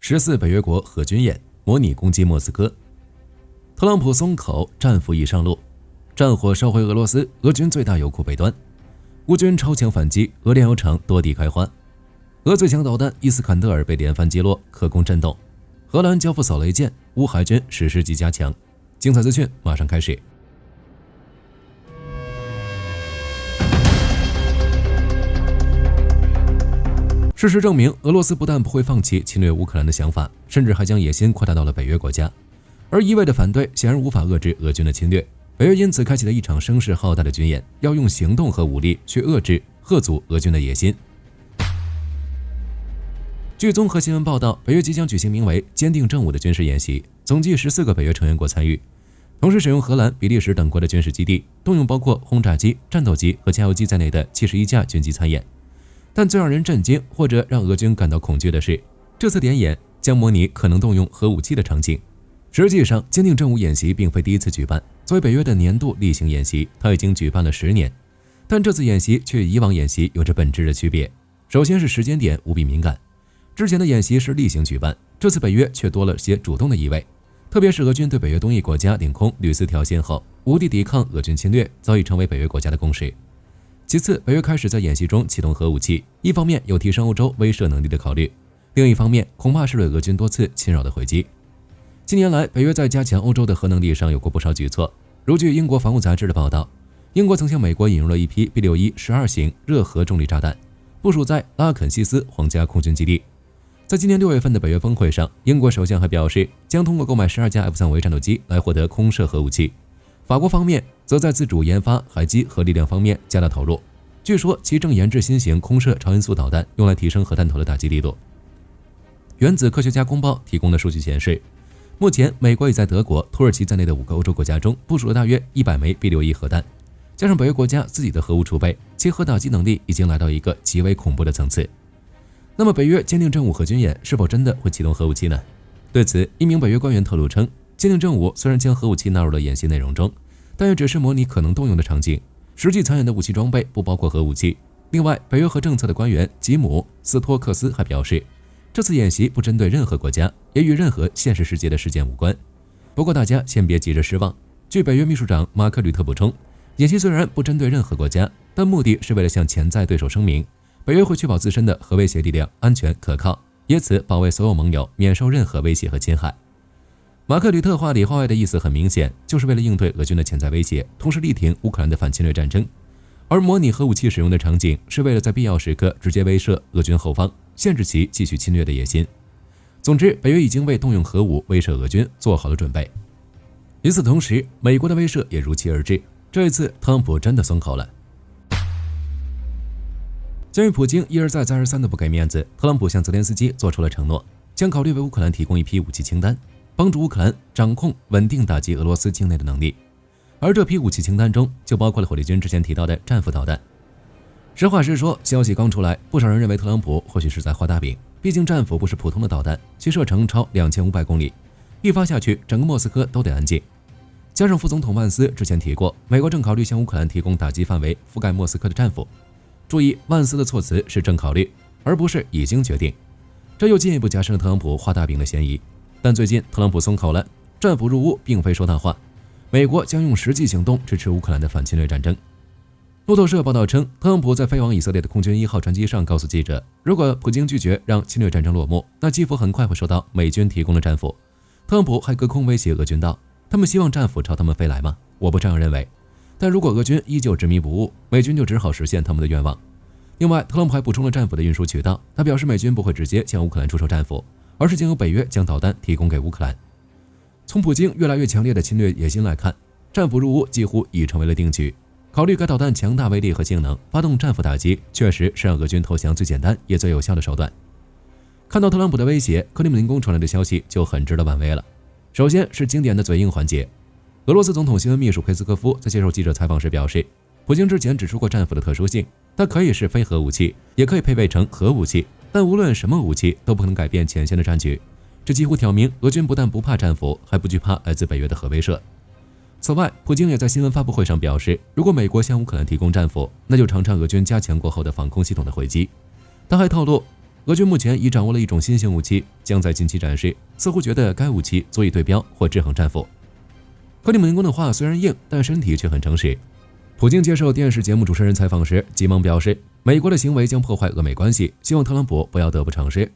14北约国核军演模拟攻击莫斯科。特朗普松口，战俘已上路，战火烧回俄罗斯，俄军最大油库北端，乌军超强反击，俄炼油厂多地开花。俄最强导弹伊斯坎德尔被连番击落，可攻震动。荷兰交付扫雷舰，乌海军实施机加强。精彩资讯马上开始。事实证明，俄罗斯不但不会放弃侵略乌克兰的想法，甚至还将野心扩大到了北约国家。而一味的反对显然无法遏制俄军的侵略，北约因此开启了一场声势浩大的军演，要用行动和武力去遏制、遏阻俄军的野心。据综合新闻报道，北约即将举行名为“坚定正午”的军事演习，总计14个北约成员国参与，同时使用荷兰、比利时等国的军事基地，动用包括轰炸机、战斗机和加油机在内的71架军机参演。但最让人震惊或者让俄军感到恐惧的是，这次点演将模拟可能动用核武器的场景。实际上，坚定正午演习并非第一次举办，作为北约的年度例行演习，它已经举办了10年。但这次演习却与以往演习有着本质的区别。首先是时间点无比敏感，之前的演习是例行举办，这次北约却多了些主动的意味。特别是俄军对北约东翼国家领空屡次挑衅后，无力抵抗俄军侵略早已成为北约国家的共识。其次，北约开始在演习中启动核武器，一方面有提升欧洲威慑能力的考虑，另一方面恐怕是对俄军多次侵扰的回击。近年来，北约在加强欧洲的核能力上有过不少举措。如据英国防务杂志的报道，英国曾向美国引入了一批 B61 12型热核重力炸弹，部署在拉肯西斯皇家空军基地。在今年6月份的北约峰会上，英国首相还表示将通过购买12架 F-35战斗机来获得空射核武器。法国方面则在自主研发海基和力量方面加大投入，据说其正研制新型空射超音速导弹，用来提升核弹头的打击力度。原子科学家公报提供的数据显示，目前美国已在德国、土耳其在内的5个欧洲国家中部署了大约100枚 B61核弹，加上北约国家自己的核武储备，其核打击能力已经来到一个极为恐怖的层次。那么北约坚定正午核军演是否真的会启动核武器呢？对此，一名北约官员透露称，坚定正午虽然将核武器纳入了演习内容中，但也只是模拟可能动用的场景，实际参演的武器装备不包括核武器。另外，北约核政策的官员吉姆·斯托克斯还表示，这次演习不针对任何国家，也与任何现实世界的事件无关。不过大家先别急着失望，据北约秘书长马克·吕特补充，演习虽然不针对任何国家，但目的是为了向潜在对手声明，北约会确保自身的核威胁力量安全可靠，以此保卫所有盟友免受任何威胁和侵害。马克·吕特话里话外的意思很明显，就是为了应对俄军的潜在威胁，同时力挺乌克兰的反侵略战争。而模拟核武器使用的场景，是为了在必要时刻直接威慑俄军后方，限制其继续侵略的野心。总之，北约已经为动用核武威慑俄军做好了准备。与此同时，美国的威慑也如期而至。这一次，特朗普真的松口了。鉴于普京一而再再而三的不给面子，特朗普向泽连斯基做出了承诺，将考虑为乌克兰提供一批武器清单，帮助乌克兰掌控稳定打击俄罗斯境内的能力。而这批武器清单中就包括了火力军之前提到的战斧导弹。实话实说，消息刚出来，不少人认为特朗普或许是在画大饼，毕竟战斧不是普通的导弹，其射程超2500公里，一发下去整个莫斯科都得安静。加上副总统万斯之前提过，美国正考虑向乌克兰提供打击范围覆盖莫斯科的战斧。注意，万斯的措辞是正考虑，而不是已经决定，这又进一步加深了特朗普画大饼的嫌疑。但最近特朗普松口了，战斧入乌并非说大话，美国将用实际行动支持乌克兰的反侵略战争。路透社报道称，特朗普在飞往以色列的空军1号专机上告诉记者，如果普京拒绝让侵略战争落幕，那基辅很快会收到美军提供的战斧。特朗普还隔空威胁俄军道，他们希望战斧朝他们飞来吗？我不这样认为。但如果俄军依旧执迷不悟，美军就只好实现他们的愿望。另外，特朗普还补充了战斧的运输渠道，他表示美军不会直接向乌克兰出售战斧，而是经由北约将导弹提供给乌克兰。从普京越来越强烈的侵略野心来看，战斧入乌几乎已成为了定局。考虑该导弹强大威力和性能，发动战斧打击确实是让俄军投降最简单也最有效的手段。看到特朗普的威胁，克里姆林宫传来的消息就很值得玩味了。首先是经典的嘴硬环节，俄罗斯总统新闻秘书佩斯科夫在接受记者采访时表示，普京之前指出过战斧的特殊性，它可以是非核武器，也可以配备成核武器，但无论什么武器都不可能改变前线的战局。这几乎挑明俄军不但不怕战斧，还不惧怕来自北约的核威慑。此外，普京也在新闻发布会上表示，如果美国向乌克兰提供战斧，那就尝尝俄军加强过后的防空系统的回击。他还透露，俄军目前已掌握了一种新型武器，将在近期展示，似乎觉得该武器足以对标或制衡战俘。克里姆林宫的话虽然硬，但身体却很诚实。普京接受电视节目主持人采访时，急忙表示，美国的行为将破坏俄美关系，希望特朗普不要得不偿失。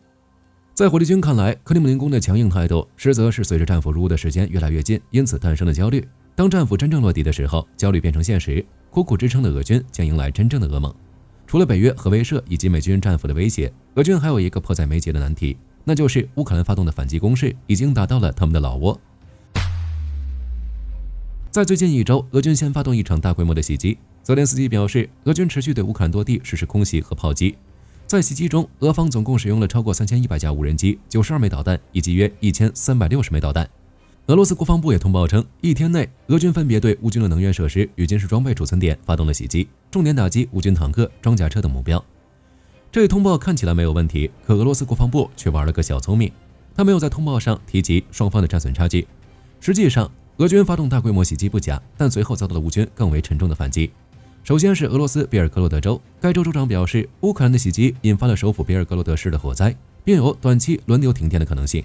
在火力军看来，克里姆林宫的强硬态度，实则是随着战俘入伍的时间越来越近，因此诞生了焦虑。当战俘真正落地的时候，焦虑变成现实，苦苦支撑的俄军将迎来真正的噩梦。除了北约核威慑以及美军战俘的威胁，俄军还有一个迫在眉睫的难题，那就是乌克兰发动的反击攻势已经达到了他们的老窝。在最近1周，俄军先发动一场大规模的袭击。泽连斯基表示，俄军持续对乌克兰多地实施空袭和炮击。在袭击中，俄方总共使用了超过3100架无人机、92枚导弹以及约1360枚导弹。俄罗斯国防部也通报称，1天内，俄军分别对乌军的能源设施与军事装备储存点发动了袭击，重点打击乌军坦克、装甲车等目标。这一通报看起来没有问题，可俄罗斯国防部却玩了个小聪明，他没有在通报上提及双方的战损差距。实际上，俄军发动大规模袭击不假，但随后遭到了乌军更为沉重的反击。首先是俄罗斯别尔哥罗德州，该州州长表示，乌克兰的袭击引发了首府别尔哥罗德市的火灾，并有短期轮流停电的可能性。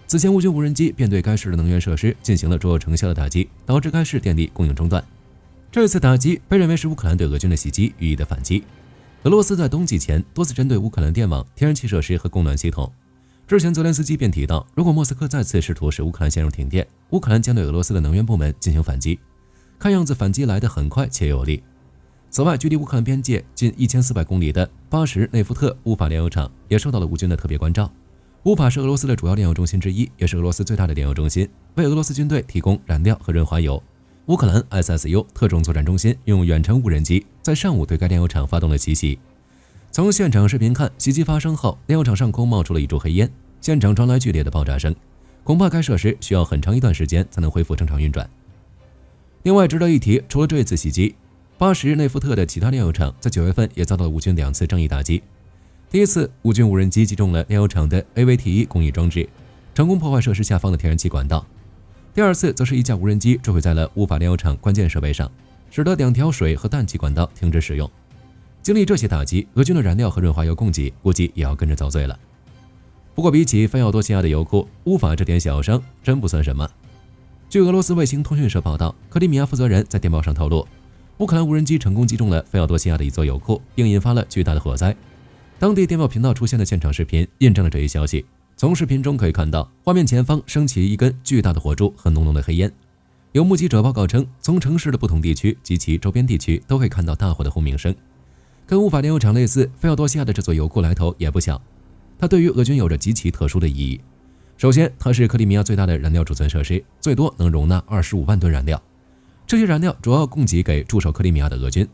此前，乌军无人机便对该市的能源设施进行了卓有成效的打击，导致该市电力供应中断。这次打击被认为是乌克兰对俄军的袭击予以的反击。俄罗斯在冬季前多次针对乌克兰电网、天然气设施和供暖系统。之前泽连斯基便提到，如果莫斯科再次试图使乌克兰陷入停电，乌克兰将对俄罗斯的能源部门进行反击。看样子反击来得很快且有力。此外，距离乌克兰边界近1400公里的巴什内夫特乌法炼油厂也受到了乌军的特别关照。乌法是俄罗斯的主要炼油中心之一，也是俄罗斯最大的炼油中心，为俄罗斯军队提供燃料和润滑油。乌克兰 SSU 特种作战中心用远程无人机在上午对该炼油厂发动了奇袭。从现场视频看，袭击发生后，炼油厂上空冒出了一柱黑烟，现场传来剧烈的爆炸声，恐怕该设施需要很长一段时间才能恢复正常运转。另外值得一提，除了这次袭击，巴什内夫特的其他炼油厂在9月份也遭到了乌军2次正义打击。第一次，乌军无人机击中了炼油厂的 AVT1 工艺装置，成功破坏设施下方的天然气管道。第二次则是一架无人机坠毁在了乌法炼油厂关键设备上，使得2条水和氮气管道停止使用。经历这些打击，俄军的燃料和润滑油供给估计也要跟着遭罪了。不过比起菲奥多西亚的油库，乌法这点小伤真不算什么。据俄罗斯卫星通讯社报道，克里米亚负责人在电报上透露，乌克兰无人机成功击中了菲奥多西亚的一座油库，并引发了巨大的火灾。当地电报频道出现的现场视频印证了这一消息。从视频中可以看到，画面前方升起一根巨大的火柱和浓浓的黑烟。有目击者报告称，从城市的不同地区及其周边地区都可以看到大火的轰鸣声。跟乌法炼油厂类似，菲奥多西亚的这座油库来头也不小，它对于俄军有着极其特殊的意义。首先，它是克里米亚最大的燃料储存设施，最多能容纳25万吨燃料。这些燃料主要供给给驻守克里米亚的俄军，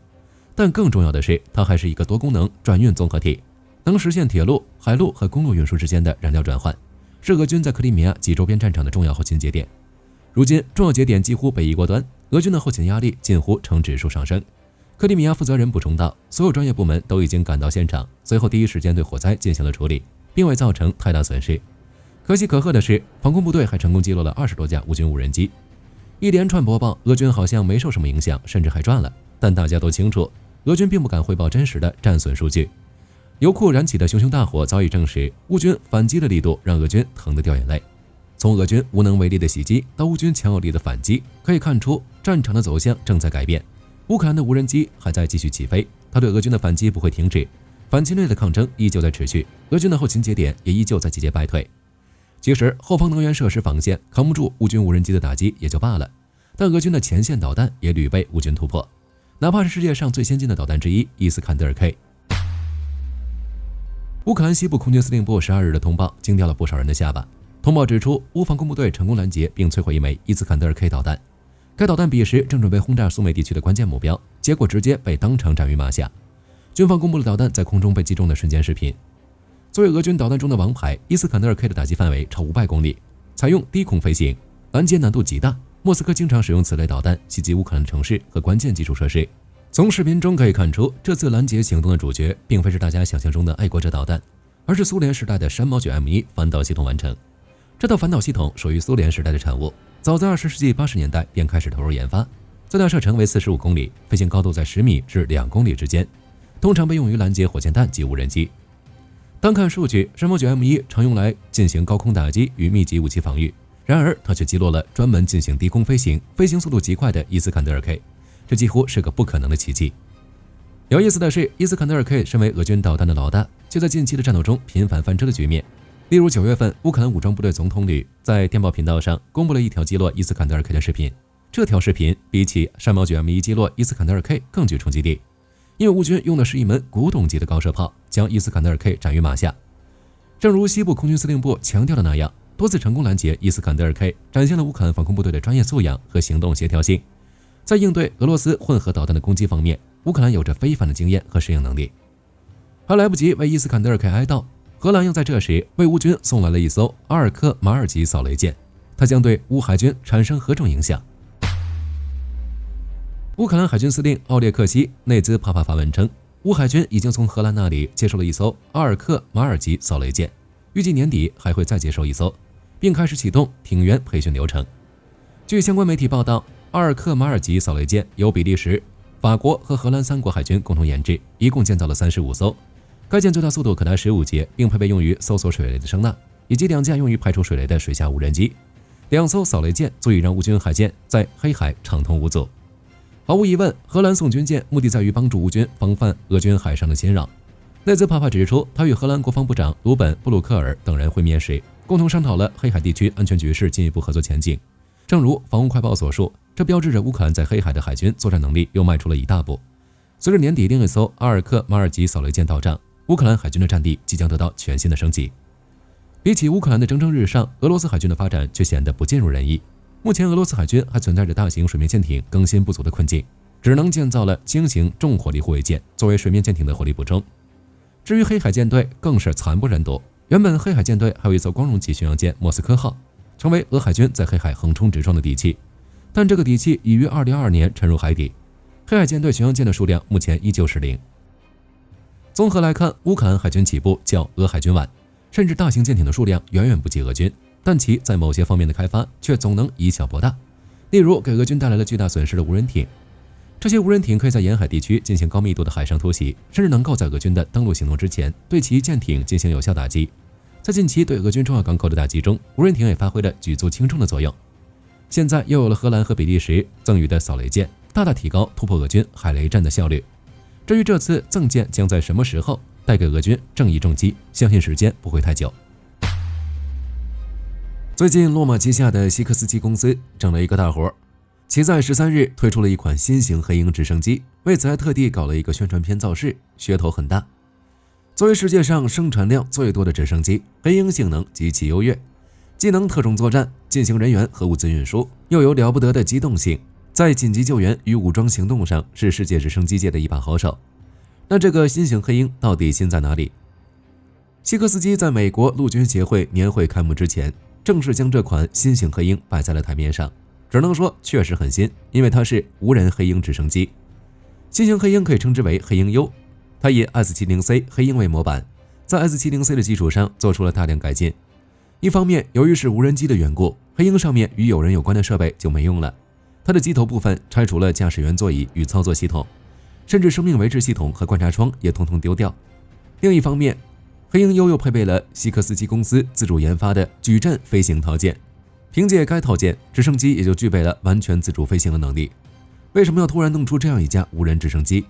但更重要的是，它还是一个多功能转运综合体，能实现铁路、海路和公路运输之间的燃料转换，是俄军在克里米亚及周边战场的重要后勤节点。如今，重要节点几乎被移过端，俄军的后勤压力近乎呈指数上升。克里米亚负责人补充道，所有专业部门都已经赶到现场，随后第一时间对火灾进行了处理，并未造成太大损失。可喜可贺的是，防空部队还成功击落了20多架乌军无人机。一连串播报，俄军好像没受什么影响，甚至还赚了。但大家都清楚，俄军并不敢汇报真实的战损数据。油库燃起的熊熊大火早已证实，乌军反击的力度让俄军疼得掉眼泪。从俄军无能为力的袭击到乌军强有力的反击，可以看出战场的走向正在改变。乌克兰的无人机还在继续起飞，他对俄军的反击不会停止，反侵略的抗争依旧在持续，俄军的后勤节点也依旧在节节败退。其实后方能源设施防线扛不住乌军无人机的打击也就罢了，但俄军的前线导弹也屡被乌军突破，哪怕是世界上最先进的导弹之一伊斯坎德尔 K。 乌克兰西部空军司令部12日的通报惊掉了不少人的下巴。通报指出，乌防空部队成功拦截并摧毁一枚伊斯坎德尔 K 导弹，该导弹彼时正准备轰炸苏美地区的关键目标，结果直接被当场斩于马下。军方公布了导弹在空中被击中的瞬间视频。作为俄军导弹中的王牌，伊斯坎德尔 K 的打击范围超500公里，采用低空飞行，拦截难度极大。莫斯科经常使用此类导弹袭击乌克兰城市和关键基础设施。从视频中可以看出，这次拦截行动的主角并非是大家想象中的爱国者导弹，而是苏联时代的山毛榉 M1 反导系统完成。这套反导系统属于苏联时代的产物，早在20世纪80年代便开始投入研发。最大射程为45公里，飞行高度在10米至2公里之间，通常被用于拦截火箭弹及无人机。单看数据，山猫 9M1 常用来进行高空打击与密集武器防御，然而它却击落了专门进行低空飞行、飞行速度极快的伊斯坎德尔 K， 这几乎是个不可能的奇迹。有意思的是，伊斯坎德尔 K 身为俄军导弹的老大，就在近期的战斗中频繁翻车的局面。例如9月份，乌克兰武装部队总统旅在电报频道上公布了一条击落伊斯坎德尔 K 的视频，这条视频比起山猫 9M1 击落伊斯坎德尔 K 更具冲击力。因为乌军用的是一门古董级的高射炮，将伊斯坎德尔 K 斩于马下。正如西部空军司令部强调的那样，多次成功拦截伊斯坎德尔 K， 展现了乌克兰防空部队的专业素养和行动协调性。在应对俄罗斯混合导弹的攻击方面，乌克兰有着非凡的经验和适应能力。还来不及为伊斯坎德尔 K 哀悼，荷兰又在这时为乌军送来了一艘阿尔克马尔级扫雷舰，它将对乌海军产生何种影响？乌克兰海军司令奥列克西内兹帕帕发文称，乌海军已经从荷兰那里接收了一艘阿尔克马尔级扫雷舰，预计年底还会再接收一艘，并开始启动艇员培训流程。据相关媒体报道，阿尔克马尔级扫雷舰由比利时、法国和荷兰3国海军共同研制，一共建造了35艘。该舰最大速度可达15节，并配备用于搜索水雷的声呐，以及2架用于排除水雷的水下无人机。2艘扫雷舰足以让乌军海舰在黑海畅通无阻。毫无疑问，荷兰送军舰目的在于帮助乌军防范俄军海上的侵扰。内兹帕帕指出，他与荷兰国防部长鲁本·布鲁克尔等人会面时，共同商讨了黑海地区安全局势进一步合作前景。正如防务快报所述，这标志着乌克兰在黑海的海军作战能力又迈出了一大步。随着年底另一艘阿尔克马尔级扫雷舰到账，乌克兰海军的战地即将得到全新的升级。比起乌克兰的蒸蒸日上，俄罗斯海军的发展却显得不尽如人意。目前俄罗斯海军还存在着大型水面舰艇更新不足的困境，只能建造了轻型重火力护卫舰作为水面舰艇的火力补充。至于黑海舰队更是惨不忍睹，原本黑海舰队还有一艘光荣级巡洋舰莫斯科号，成为俄海军在黑海横冲直撞的底气，但这个底气已于2022年沉入海底。黑海舰队巡洋舰的数量目前依旧是0。综合来看，乌克兰海军起步较俄海军晚，甚至大型舰艇的数量远远不及俄军，但其在某些方面的开发却总能以小博大。例如给俄军带来了巨大损失的无人艇，这些无人艇可以在沿海地区进行高密度的海上突袭，甚至能够在俄军的登陆行动之前对其舰艇进行有效打击。在近期对俄军重要港口的打击中，无人艇也发挥了举足轻重的作用。现在又有了荷兰和比利时赠予的扫雷舰，大大提高突破俄军海雷战的效率。至于这次赠舰将在什么时候带给俄军正义重击，相信时间不会太久。最近洛马旗下的西科斯基公司整了一个大活，其在13日推出了一款新型黑鹰直升机，为此还特地搞了一个宣传片造势，噱头很大。作为世界上生产量最多的直升机，黑鹰性能极其优越，既能特种作战，进行人员和物资运输，又有了不得的机动性，在紧急救援与武装行动上是世界直升机界的一把好手。那这个新型黑鹰到底新在哪里？西科斯基在美国陆军协会年会开幕之前，正式将这款新型黑鹰摆在了台面上，只能说确实很新，因为它是无人黑鹰直升机。新型黑鹰可以称之为黑鹰 U， 它以 S70C 黑鹰为模板，在 S70C 的基础上做出了大量改进。一方面，由于是无人机的缘故，黑鹰上面与有人有关的设备就没用了，它的机头部分拆除了驾驶员座椅与操作系统，甚至生命维持系统和观察窗也统统丢掉。另一方面，黑鹰 U 又配备了西科斯基公司自主研发的矩阵飞行套件，凭借该套件，直升机也就具备了完全自主飞行的能力。为什么要突然弄出这样一架无人直升机？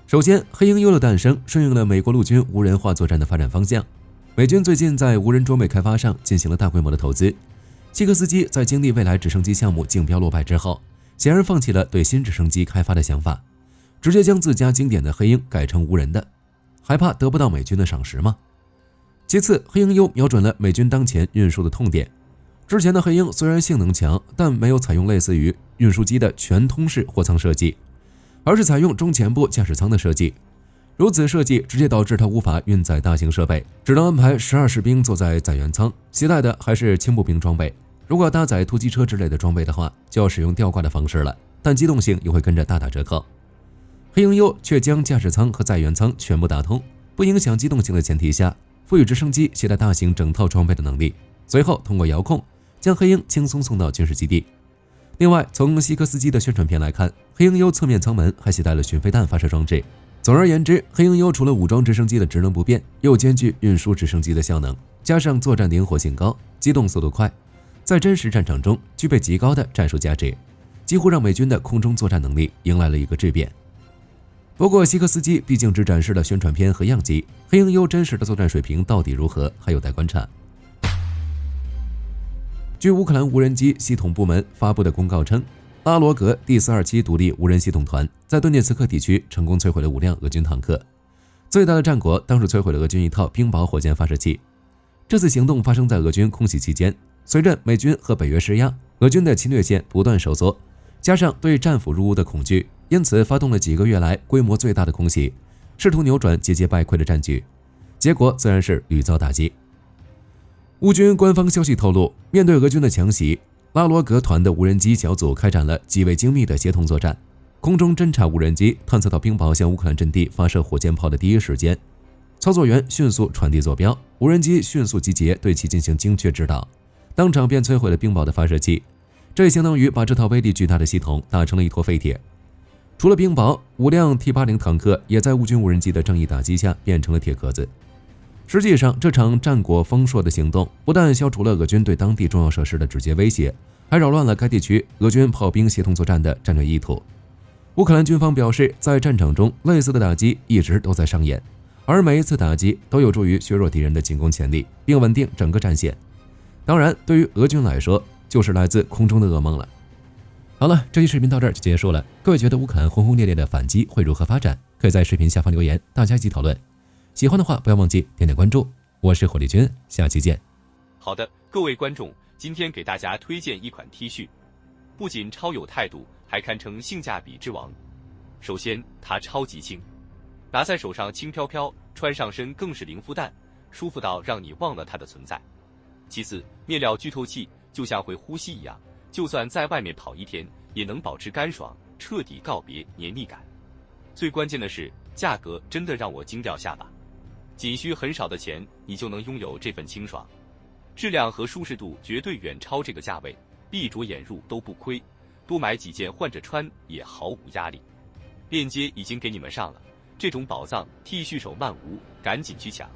首先，黑鹰 U 的诞生顺应了美国陆军无人化作战的发展方向。美军最近在无人装备开发上进行了大规模的投资，西科斯基在经历未来直升机项目竞标落败之后，显然放弃了对新直升机开发的想法，直接将自家经典的黑鹰改成无人的，还怕得不到美军的赏识吗？其次，黑鹰 U 瞄准了美军当前运输的痛点。之前的黑鹰虽然性能强，但没有采用类似于运输机的全通式货舱设计，而是采用中前部驾驶舱的设计。如此设计直接导致它无法运载大型设备，只能安排12士兵坐在载员舱，携带的还是轻步兵装备。如果要搭载突击车之类的装备的话，就要使用吊挂的方式了，但机动性也会跟着大打折扣。黑鹰 U 却将驾驶舱和载员舱全部打通，不影响机动性的前提下，赋予直升机携带大型整套装备的能力，随后通过遥控将黑鹰轻松送到军事基地。另外，从西科斯基的宣传片来看，黑鹰 U 侧面舱门还携带了巡飞弹发射装置，总而言之，黑鹰 U 除了武装直升机的职能不变，又兼具运输直升机的效能，加上作战灵活性高、机动速度快，在真实战场中具备极高的战术价值，几乎让美军的空中作战能力迎来了一个质变。不过，西科斯基毕竟只展示了宣传片和样机，黑鹰 U 真实的作战水平到底如何，还有待观察。据乌克兰无人机系统部门发布的公告称，拉罗格第427独立无人系统团在顿涅茨克地区成功摧毁了5辆俄军坦克，最大的战果当是摧毁了俄军一套冰雹火箭发射器。这次行动发生在俄军空袭期间，随着美军和北约施压，俄军的侵略线不断收缩，加上对战俘入屋的恐惧，因此发动了几个月来规模最大的空袭，试图扭转节节败溃的战局，结果自然是屡遭打击。乌军官方消息透露，面对俄军的强袭，拉罗格团的无人机小组开展了极为精密的协同作战。空中侦察无人机探测到冰雹向乌克兰阵地发射火箭炮的第一时间，操作员迅速传递坐标，无人机迅速集结对其进行精确指导，当场便摧毁了冰雹的发射器。这也相当于把这套威力巨大的系统打成了一坨废铁。除了冰雹，5辆 T80坦克也在乌军无人机的正义打击下变成了铁壳子。实际上，这场战果丰硕的行动不但消除了俄军对当地重要设施的直接威胁，还扰乱了该地区俄军炮兵协同作战的战略意图。乌克兰军方表示，在战场中类似的打击一直都在上演，而每一次打击都有助于削弱敌人的进攻潜力，并稳定整个战线。当然，对于俄军来说，就是来自空中的噩梦了。好了，这期视频到这儿就结束了。各位觉得乌克兰轰轰烈烈的反击会如何发展？可以在视频下方留言，大家一起讨论。喜欢的话，不要忘记点点关注。我是火力军，下期见。好的，各位观众，今天给大家推荐一款 T 恤，不仅超有态度，还堪称性价比之王。首先，它超级轻，拿在手上轻飘飘，穿上身更是零负担，舒服到让你忘了它的存在。其次，面料剧透气，就像会呼吸一样，就算在外面跑一天，也能保持干爽，彻底告别黏腻感。最关键的是，价格真的让我惊掉下巴。仅需很少的钱，你就能拥有这份清爽，质量和舒适度绝对远超这个价位，闭着眼入都不亏，多买几件换着穿也毫无压力。链接已经给你们上了，这种宝藏 T 恤手慢无，赶紧去抢。